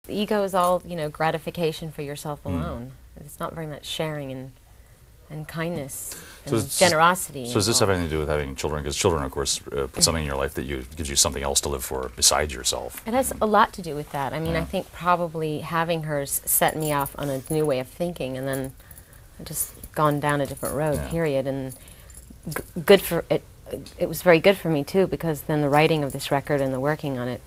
The ego is all, you know, gratification for yourself alone. It's not very much sharing and kindness and generosity. So does this have anything to do with having children? Because children, of course, put something in your life that gives you something else to live for besides yourself. It has a lot to do with that. I mean, I think probably having hers set me off on a new way of thinking, and then I just gone down a different road, period. And good for it. It was very good for me too, because then the writing of this record and the working on it,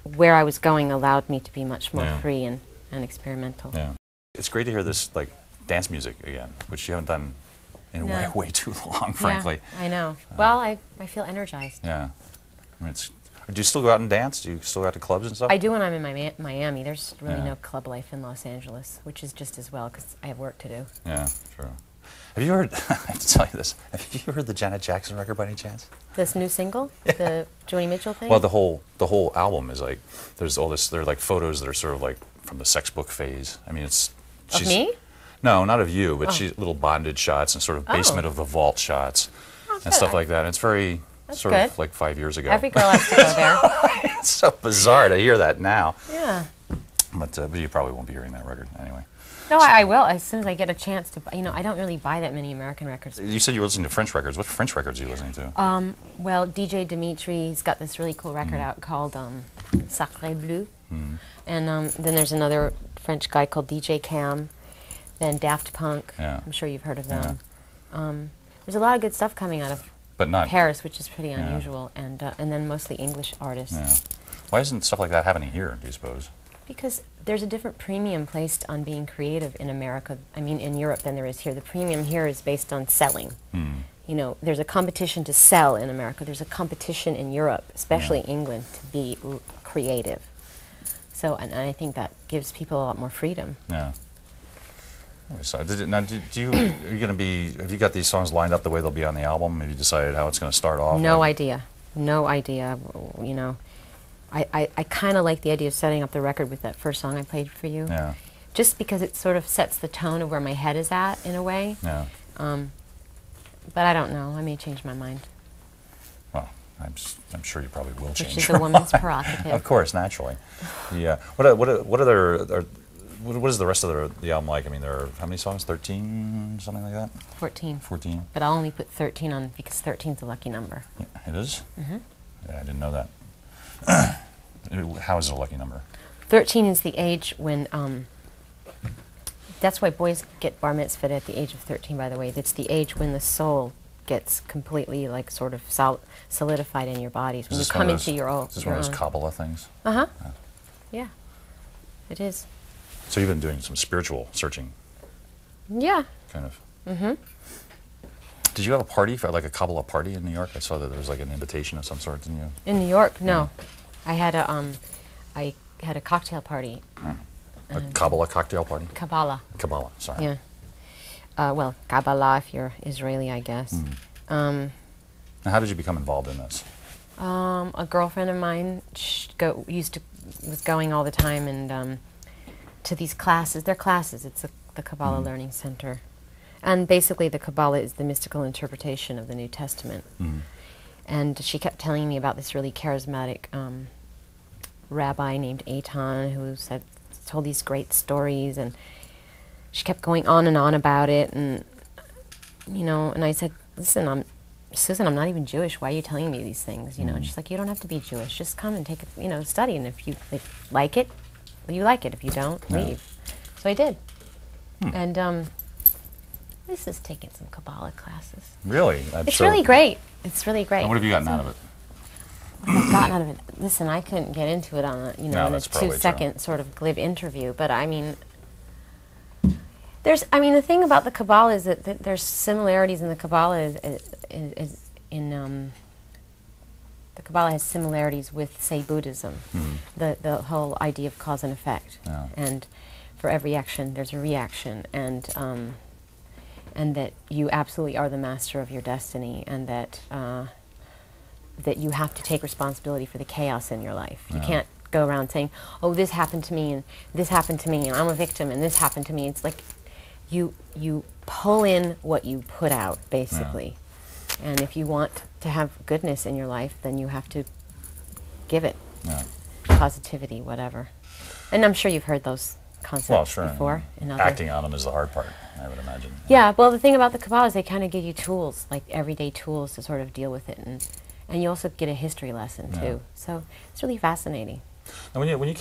where I was going allowed me to be much more free and experimental. Yeah. It's great to hear this like dance music again, which you haven't done in way too long, frankly. Yeah, I know. Well, I feel energized. Yeah. I mean, do you still go out and dance? Do you still go out to clubs and stuff? I do when I'm in Miami. There's really no club life in Los Angeles, which is just as well because I have work to do. Yeah, true. Have you heard, I have to tell you this, have you heard the Janet Jackson record by any chance? This new single? The Joni Mitchell thing? Well, the whole album is like, there's all this, there are like photos that are sort of like from the sex book phase. I mean, it's... Of me? No, not of you, but she's little bondage shots and sort of basement of the vault shots and stuff like that. And it's very sort of like 5 years ago. Every girl has to go there. It's so bizarre to hear that now. Yeah. But you probably won't be hearing that record anyway. No, I will as soon as I get a chance to. You know, I don't really buy that many American records. You said you were listening to French records. What French records are you listening to? Well, DJ Dimitri's got this really cool record out called Sacré Bleu. And then there's another French guy called DJ Cam. Then Daft Punk. Yeah. I'm sure you've heard of them. There's a lot of good stuff coming out of Paris, which is pretty unusual, and then mostly English artists. Yeah. Why isn't stuff like that happening here, do you suppose? Because there's a different premium placed on being creative in America, I mean in Europe, than there is here. The premium here is based on selling. You know, there's a competition to sell in America. There's a competition in Europe, especially England, to be creative. So, and I think that gives people a lot more freedom. Yeah. So, now, are you going to be, have you got these songs lined up the way they'll be on the album? Have you decided how it's going to start off? No idea. No idea. You know, I kind of like the idea of setting up the record with that first song I played for you. Yeah. Just because it sort of sets the tone of where my head is at, in a way. Yeah. But I don't know. I may change my mind. Well, I'm sure you probably will change. Which is a woman's prerogative. Of course, naturally. Yeah. What is the rest of the album like? I mean, there are how many songs? 13, something like that? 14. 14. But I'll only put 13 on because 13's a lucky number. Yeah, it is? Yeah, I didn't know that. How is it a lucky number? 13 is the age when, that's why boys get bar mitzvahed at the age of 13, by the way. That's the age when the soul gets completely, like, sort of solidified in your bodies. When you come into your own. Is this one of those Kabbalah things? Yeah, it is. So you've been doing some spiritual searching? Yeah. Kind of. Did you have a party, like a Kabbalah party in New York? I saw that there was like an invitation of some sort, didn't you? In New York? No. I had a cocktail party. A Kabbalah cocktail party? Kabbalah. Kabbalah, sorry. Yeah. Well, Kabbalah if you're Israeli, I guess. Now, how did you become involved in this? A girlfriend of mine was going all the time and to these classes. They're classes. It's the Kabbalah Learning Center. And basically the Kabbalah is the mystical interpretation of the New Testament. And she kept telling me about this really charismatic rabbi named Eitan who told these great stories, and she kept going on and on about it, and you know, and I said, listen, Susan, I'm not even Jewish. Why are you telling me these things? You know, and she's like, you don't have to be Jewish. Just come and take a, study, and if you like it, well, you like it. If you don't, leave. So I did. And this is taking some Kabbalah classes. Really? It's really great. It's really great. And what have you gotten out of it? What I've gotten out of it? Listen, I couldn't get into it on a, in a 2-second sort of glib interview, but I mean, the thing about the Kabbalah is that there's similarities in the Kabbalah the Kabbalah has similarities with, say, Buddhism. The whole idea of cause and effect. And for every action, there's a reaction, and that you absolutely are the master of your destiny, and that you have to take responsibility for the chaos in your life. You can't go around saying, oh, this happened to me, and this happened to me, and I'm a victim, and this happened to me. It's like you pull in what you put out, basically. And if you want to have goodness in your life, then you have to give it. positivity, whatever. And I'm sure you've heard those concepts before. In other acting on them is the hard part, I would imagine. Yeah, well, the thing about the Kabbalah is they kind of give you tools, like everyday tools to sort of deal with it, and you also get a history lesson too. So it's really fascinating. And when you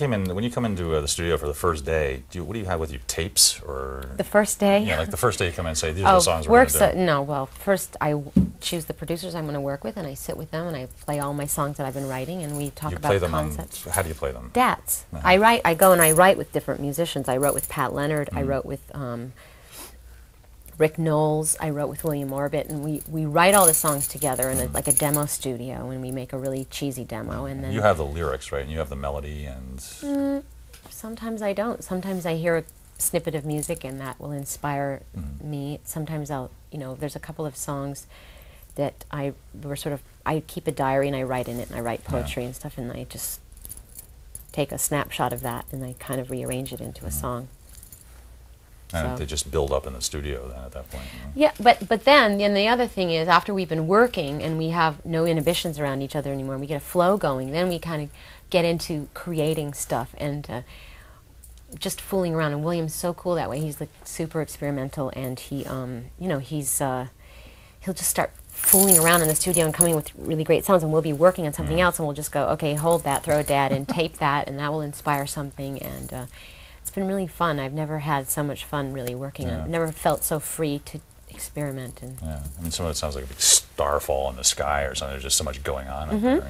come into the studio for the first day, what do you have with you? Tapes or the first day? Yeah, like the first day you come in and say these are the songs we're going to do. No, well, first I choose the producers I'm going to work with, and I sit with them and I play all my songs that I've been writing, and we talk about concepts. How do you play them? DATs. I go and I write with different musicians. I wrote with Pat Leonard. I wrote with Rick Knowles. I wrote with William Orbit, and we write all the songs together in like a demo studio, and we make a really cheesy demo. And then you have the lyrics, right? And you have the melody, and sometimes I don't. Sometimes I hear a snippet of music, and that will inspire me. Sometimes there's a couple of songs that I keep a diary and I write in it, and I write poetry and stuff, and I just take a snapshot of that and I kind of rearrange it into a song. And they just build up in the studio then at that point. Yeah, but then the other thing is, after we've been working and we have no inhibitions around each other anymore, we get a flow going, then we kind of get into creating stuff and just fooling around. And William's so cool that way. He's like super experimental, and he'll just start fooling around in the studio and coming with really great sounds, and we'll be working on something else, and we'll just go, okay, hold that, throw a dad, and tape that, and that will inspire something. And it's been really fun. I've never had so much fun really working on it. I've never felt so free to experiment. Yeah, I mean, some of it sounds like a big starfall in the sky or something. There's just so much going on up there, you know?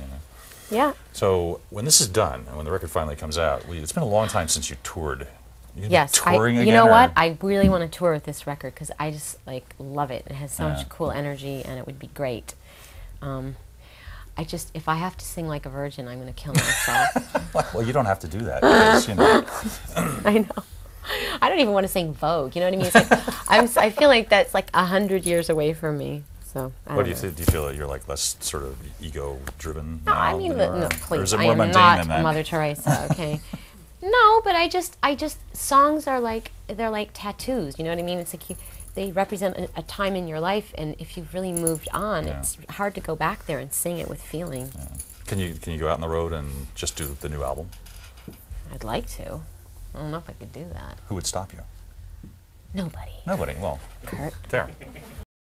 Yeah. So when this is done, and when the record finally comes out, it's been a long time since you toured. Yes, touring again, you know what? I really want to tour with this record because I just love it. It has so much cool energy, and it would be great. If I have to sing like a virgin, I'm going to kill myself. Well, you don't have to do that. Because, I know. I don't even want to sing Vogue. You know what I mean? It's like I feel like that's like 100 years away from me. So. What do you think? Do you feel that you're like less sort of ego-driven? No, now I mean, no, or please. is it I more am mundane not than that? Mother Teresa. Okay. No, but I just songs are they're like tattoos. You know what I mean? It's like they represent a time in your life, and if you've really moved on, it's hard to go back there and sing it with feeling. Yeah. Can you go out on the road and just do the new album? I'd like to. I don't know if I could do that. Who would stop you? Nobody. Nobody. Well, Kurt. there.